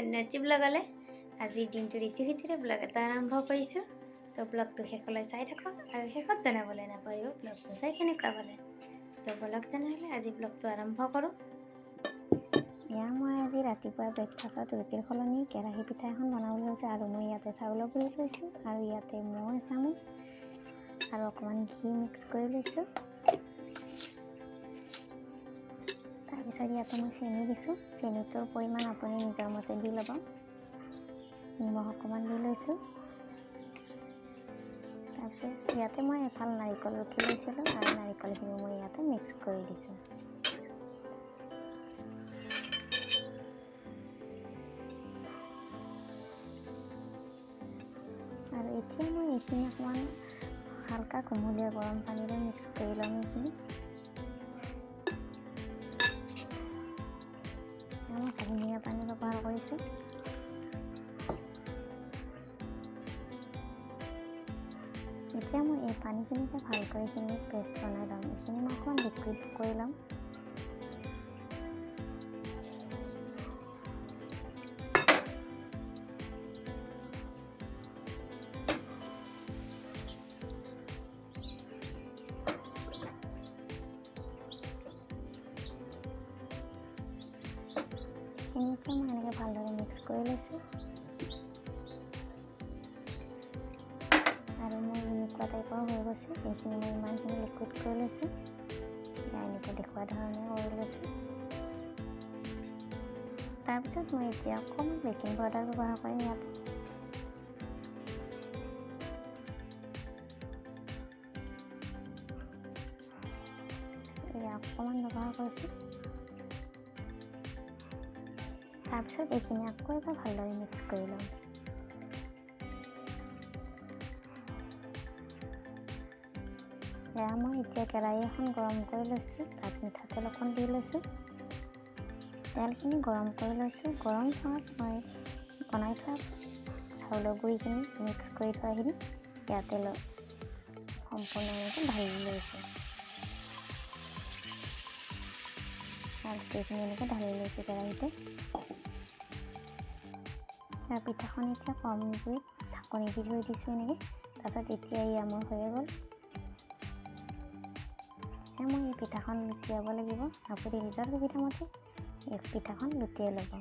ধন্যবাদ ব্লগলৈ। আজিৰ দিনটোৰ ইতিমধ্যে ব্লগ এটা আৰম্ভ কৰিছোঁ। তো ব্লগটো শেষলৈ চাই থাকক আৰু শেষত জনাবলৈ নাপায়ো ব্লগটো চাই কেনেকুৱা পালে। তো ব্লগ তেনেহ'লে আজি ব্লগটো আৰম্ভ কৰোঁ। মই আজি ৰাতিপুৱা ব্ৰেকফাষ্টত ৰুটিৰ সলনি কেৰাহী পিঠা এখন বনাবলৈ লৈছোঁ আৰু মই ইয়াতে চাউলৰ গুড়ি লৈছোঁ আৰু ইয়াতে মই এচামুচ আৰু অকণমান ঘি মিক্স কৰি লৈছোঁ। তাৰপিছত ইয়াতে মই চেনি দিছোঁ। চেনিটোৰ পৰিমাণ আপুনি নিজৰ মতে দি ল'ব। নিমখ অকণমান দি লৈছোঁ। তাৰপিছত ইয়াতে মই এফাল নাৰিকল ৰুকি লৈছিলোঁ আৰু নাৰিকলখিনি মই ইয়াতে মিক্স কৰি দিছোঁ। আৰু এতিয়া মই এইখিনি অকণমান হালকা কুমলীয়া গৰম পানীৰে মিক্স কৰি ল'ম। এইখিনি মই কুহুমীয়া পানী ব্যৱহাৰ কৰিছোঁ। এতিয়া মই এই পানীখিনিতে ভালকৈ এইখিনি পেষ্ট বনাই ল'ম। এইখিনি মই অকণমান লিকুইড কৰি ল'ম। এইখিনিতে মই এনেকৈ ভালদৰে মিক্স কৰি লৈছোঁ। আৰু মোৰ এনেকুৱা টাইপৰ হৈ গৈছে। এইখিনি মই ইমানখিনি লিকুইড কৰি লৈছোঁ। এনেকৈ দেখুওৱা ধৰণে কৰি লৈছোঁ। তাৰপিছত মই এতিয়া অকণমান বেকিং পাউডাৰ ব্যৱহাৰ কৰিম। ইয়াতে অকণমান ব্যৱহাৰ কৰিছোঁ। তাৰপিছত এইখিনি আকৌ এবাৰ ভালদৰে মিক্স কৰি ল'ম। মই এতিয়া কেৰাহী এখন গৰম কৰি লৈছোঁ। তাত মিঠাতেল অকণ দি লৈছোঁ। তেলখিনি গৰম কৰি লৈছোঁ। গৰম হোৱাত মই বনাই থোৱা চাউলৰ গুড়িখিনি মিক্স কৰি থোৱাখিনি ইয়াতে সম্পূৰ্ণভাৱে ঢালি লৈছোঁ। আৰু গোটেইখিনি এনেকৈ ঢালি লৈছোঁ কেৰাহীতে। আৰু পিঠাখন এতিয়া কম জুইত ঢাকনি দি থৈ দিছোঁ এনেকৈ। তাৰপিছত এতিয়া মোৰ হৈ গ'ল। এতিয়া মই এই পিঠাখন লুটিয়াব লাগিব। আপুনি নিজৰ সুবিধামতে এই পিঠাখন লুটিয়াই ল'ব।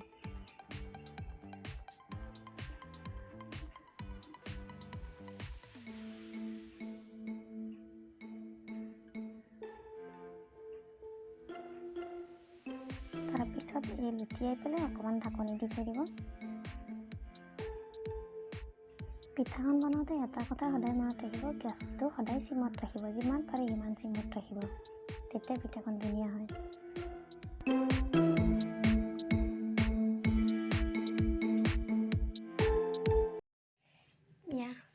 তাৰপিছত এই লুটিয়াই পেলাই অকণমান ঢাকনি দি থৈ দিব। পিঠাখন বনাওঁতে এটা কথা সদায় মনত ৰাখিব, গেছটো সদায় চিমত ৰাখিব। যিমান পাৰে সিমান চিমত ৰাখিব, তেতিয়া পিঠাখন ধুনীয়া হয়।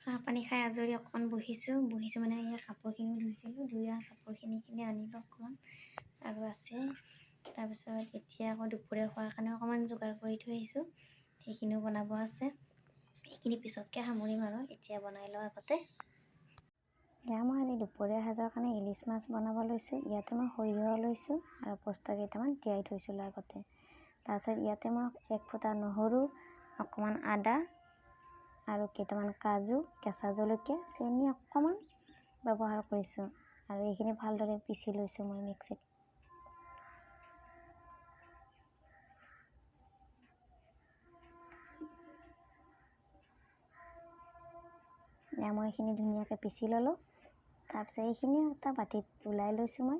চাহ পানী খাই আজৰি অকণমান বহিছোঁ মানে ইয়াৰ কাপোৰখিনি ধুইছিলোঁ। ধুই কাপোৰখিনি আনিলোঁ অকণমান আৰু আছে। তাৰপিছত এতিয়া আকৌ দুপৰীয়া খোৱাৰ কাৰণে অকণমান যোগাৰ কৰি থৈ আহিছোঁ। সেইখিনিও বনাব আছে। সেইখিনি পিছতকৈ সামৰিম আৰু এতিয়া বনাই লওঁ আগতে। মই আজি দুপৰীয়া সাজৰ কাৰণে ইলিচ মাছ বনাব লৈছোঁ। ইয়াতে মই সৰিয়হ লৈছোঁ আৰু পোস্ত কেইটামান তিয়াই থৈছিলোঁ আগতে। তাৰপিছত ইয়াতে মই এক ফুটা নহৰু, অকণমান আদা আৰু কেইটামান কাজু, কেঁচা জলকীয়া, চেনি অকণমান ব্যৱহাৰ কৰিছোঁ আৰু এইখিনি ভালদৰে পিচি লৈছোঁ মই মিক্সিত। মই এইখিনি ধুনীয়াকৈ পিচি ল'লোঁ। তাৰপিছত এইখিনি এটা বাতিত ওলাই লৈছোঁ মই।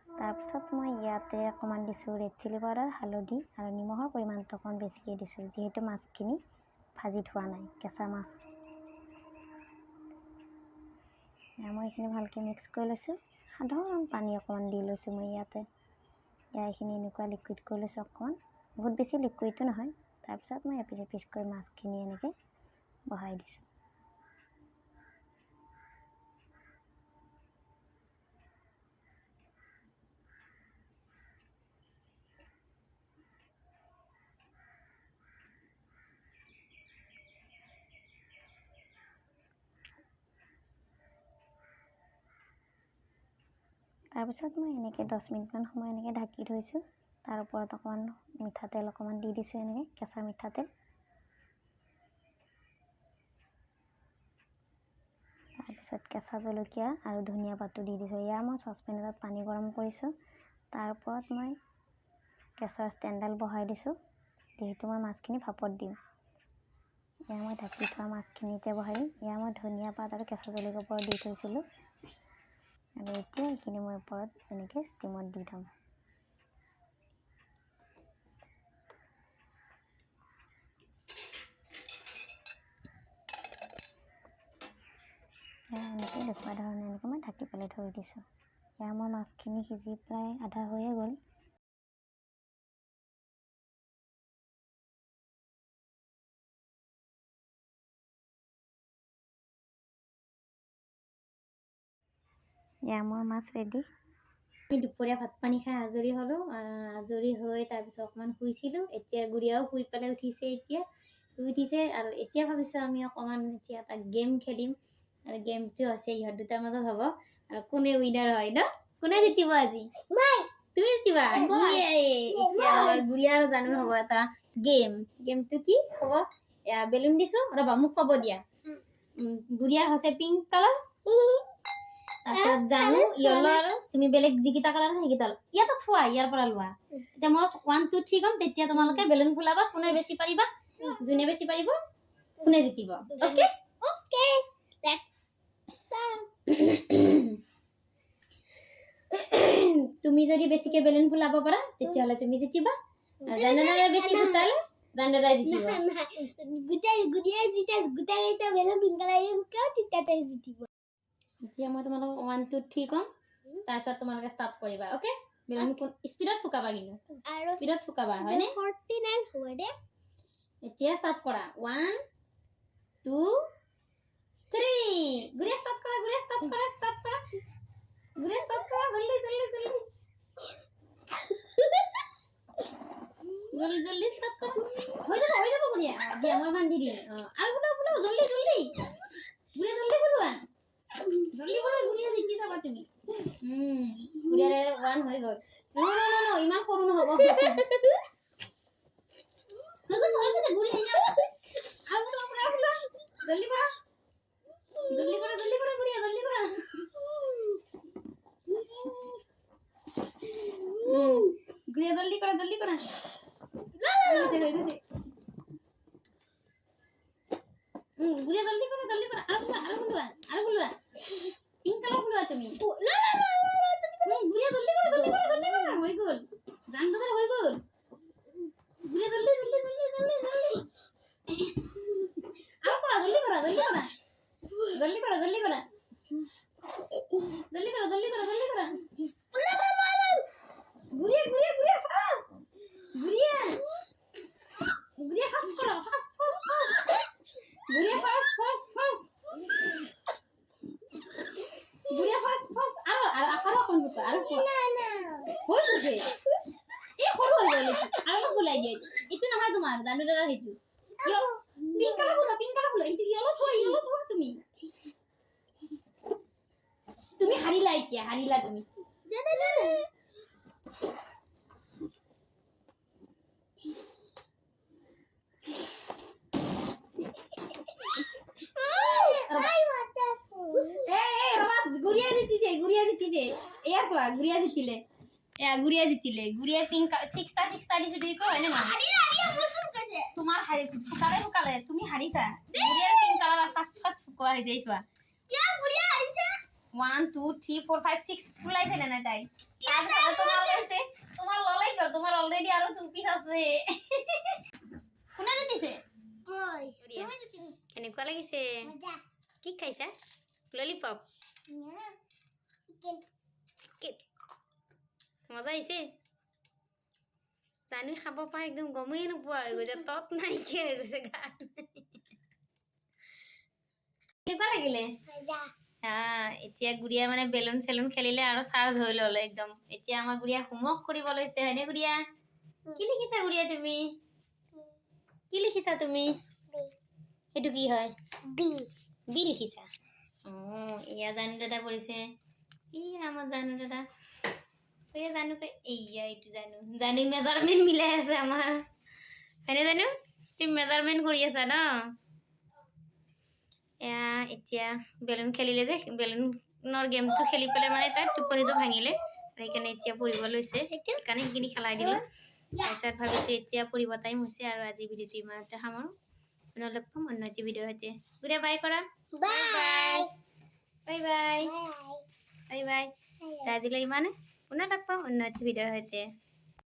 তাৰপিছত মই ইয়াতে অকণমান দিছোঁ ৰেড চিলি পাউডাৰ, হালধি আৰু নিমখৰ পৰিমাণটো অকণমান বেছিকৈ দিছোঁ, যিহেতু মাছখিনি ভাজি থোৱা নাই, কেঁচা মাছ। মই এইখিনি ভালকৈ মিক্স কৰি লৈছোঁ। সাধাৰণ পানী অকণমান দি লৈছোঁ মই ইয়াতে। এইখিনি এনেকুৱা লিকুইড কৰি লৈছোঁ অকণমান, বহুত বেছি লিকুইডো নহয়। তাৰপিছত মই এপিচ এপিচ কৰি মাছখিনি এনেকৈ বহাই দিছোঁ। তাৰপিছত মই এনেকৈ 10 মিনিটমান সময় এনেকৈ ঢাকি থৈছোঁ। তাৰ ওপৰত অকণমান মিঠাতেল অকণমান দি দিছোঁ, এনেকৈ কেঁচা মিঠাতেল। তাৰপিছত কেঁচা জলকীয়া আৰু ধনিয়া পাতো দি দিছোঁ। এয়া মই চচপেন এটাত পানী গৰম কৰিছোঁ, তাৰ ওপৰত মই গেছৰ ষ্টেণ্ডডাল বহাই দিছোঁ, যিহেতু মই মাছখিনি ভাপত দিম। এয়া মই ঢাকি থোৱা মাছখিনিতে বহাই দিম। এয়া মই ধনিয়া পাত আৰু কেঁচা জলকীয়াৰ ওপৰত দি থৈছিলোঁ, আৰু এতিয়া এইখিনি মই ওপৰত এনেকৈ ষ্টিমত দি থ'ম। এনেকৈ দেখুওৱা ধৰণে এনেকৈ মই ঢাকি পেলাই থৈ দিছোঁ। এয়া মোৰ মাছখিনি সিজি প্ৰায় আধা হৈয়ে গ'ল। এয়া মোৰ মাছ ৰেডি। আমি দুপৰীয়া ভাত পানী খাই আজৰি হ'লোঁ। আজৰি হৈ তাৰপিছত অকণমান শুইছিলোঁ। এতিয়া গুড়িয়াও শুই পেলাই উঠিছে, শুই উঠিছে। আৰু এতিয়া ভাবিছোঁ আমি অকণমান এতিয়া এটা গেম খেলিম, আৰু গেমটো হৈছে ইহঁত দুটাৰ মাজত হ'ব, আৰু কোনে উইনাৰ হয় ন? কোনে জিতিব আজি? তুমি জিতিবা? এতিয়া আমাৰ গুড়িয়া আৰু জানুৰ হ'ব এটা গেম। গেমটো কি হ'ব? এয়া বেলুন দিছোঁ, ৰ'বা মোক ক'ব দিয়া। গুড়িয়াৰ হৈছে পিংক কালাৰ, তাৰপিছত জানু য়েলো, আৰু তুমি বেলেগ যিকেইটা কালাৰ আছে সেইকেইটা ইয়াতে থোৱা, ইয়াৰ পৰা লোৱা। এতিয়া মই 1 2 3 ক'ম, তেতিয়া তোমালোকে বেলুন ফুলাবা, কোনে বেছি পাৰিবা, যোনে বেছি পাৰিব কোনে জিতিব। Okay okay, let's start. তুমি যদি বেছিকে বেলুন ফুলাব পাৰা তেতিয়াহ'লে তুমি জিতিবা, আৰু জানুদাই বেছি ফুটালে জানুদাই জিতিব। গোটেই বেলুন পিংক কালাৰ ফুটাও, তেতিয়া তাই জিতিব। এতিয়া মই তোমালোকক 1 2 3 ক'ম, তাৰপিছত তোমালোকে ষ্টাৰ্ট কৰিবা। অ'কে, বেলুন স্পীডত ফুকাবা, কিন্তু স্পীডত ফুকাবা, হয়নে? 49 হ'ব দে। এতিয়া ষ্টাৰ্ট কৰা। 1 2 3। গুড়িয়া ষ্টাৰ্ট কৰা, গুড়িয়া ষ্টাৰ্ট কৰা, গুড়িয়া ষ্টাৰ্ট কৰা, জলদি জলদি জলদি জলদি ষ্টাৰ্ট কৰা। হৈ যাব গুড়িয়া। দিয়া মই বান্ধি দিম। আৰু ফুলাও জলদি জলদি। গুড়িয়া জলদি ফুলোৱা, জলদি ফুলোৱা, গুড়িয়া জিতি যাবা তুমি। গুড়িয়াৰে 1 হৈ গ'ল। ন ইমান সৰু নহ'ব। হৈ গৈছে গুড়িয়া, আৰু ফুলোৱা, জলদি কৰা, গুড়িয়া জলদি কৰা। গুড়িয়া জলদি কৰা, হৈ গৈছে। গুড়িয়া জলদি কৰা, আৰু ফুলোৱা, পিংক কালাৰ ফুলোৱা তুমি। গুড়িয়া জলদি কৰা, হৈ গ'ল। জানুদাদাৰ হৈ গ'ল। গুড়িয়া জলদি আৰু কৰা, জলদি কৰা। গুড়িয়া ফাস্ট। গুড়িয়া ফাস্ট কৰা, ফাস্ট। গুড়িয়া ফাস্ট। গুড়িয়া ফাস্ট। আৰু অকণ ফুকা, আৰু হৈ গৈছে। এই সৰু হৈ গ'ল, আৰু ফুলাই দিয়ে। এইটো নহয় তোমাৰ, জানুদাদাৰ সেইটো। পিংক কালাৰ ফুলা, য়েলো থোৱা তুমি। তুমি হাৰিলা, এতিয়া হাৰিলা তুমি। গুড়িয়া জিতিছে। এয়া চোৱা, গুড়িয়া জিতিলে। গুড়িয়া পিংক 6টা দিছো, দুই হয় নে নহয়? তোমাৰ ফুকালে তুমি হাৰিছা। গুড়িয়াৰ পিংক কালাৰ ফাৰ্ষ্ট ফুকোৱা হৈছে, চোৱা। 1 2 3 4 5 6 ফুলাইছে নে নাই তাই? তোমাৰ ললাই গ'ল, তোমাৰ অলৰেডি আৰু 2 পিচ আছে। কোনে জিতিছে? কেনেকুৱা লাগিছে? কি খাইছা? ললিপপ। মজা আহিছে? জানুই খাব পাই একদম গমেই নোপোৱা হৈ গৈছে, তত নাইকিয়া হৈ গৈছে গাত। কেনেকুৱা লাগিলে? এতিয়া গুড়িয়া মানে বেলুন চেলুন খেলিলে আৰু চাৰ্জ হৈ ল'লে একদম। এতিয়া আমাৰ গুড়িয়া হোমৱৰ্ক কৰিব লৈছে, হয়নে গুড়িয়া? কি লিখিছা গুড়িয়া তুমি? সেইটো কি হয়? বি লিখিছা? এয়া জানু দাদা পৰিছে। আমাৰ জানু দাদা। এই জানো এইয়া এইটো জানো জানো মেজাৰমেণ্ট মিলাই আছে আমাৰ হয়নে জানো তুমি মেজাৰমেণ্ট কৰি আছা ন এয়া এতিয়া বেলুন খেলিলে যে বেলুনৰ গেমটো খেলি পেলাই মানে তাত টোপনিটো ভাঙিলে সেইকাৰণে এতিয়া পঢ়িব লৈছে সেইকাৰণে সেইখিনি খেলাই দিলোঁ তাৰপিছত ভাবিছোঁ এতিয়া পঢ়িব টাইম হৈছে আৰু আজি ভিডিঅ'টো ইমানতে সামৰোঁ পুনৰ লগ পাম অন্য এটি ভিডিঅ'ৰ সৈতে গুডে বাই কৰা bye bye bye bye bye আজিলৈ ইমানে পুনৰ লগ পাম অন্য এটি ভিডিঅ'ৰ সৈতে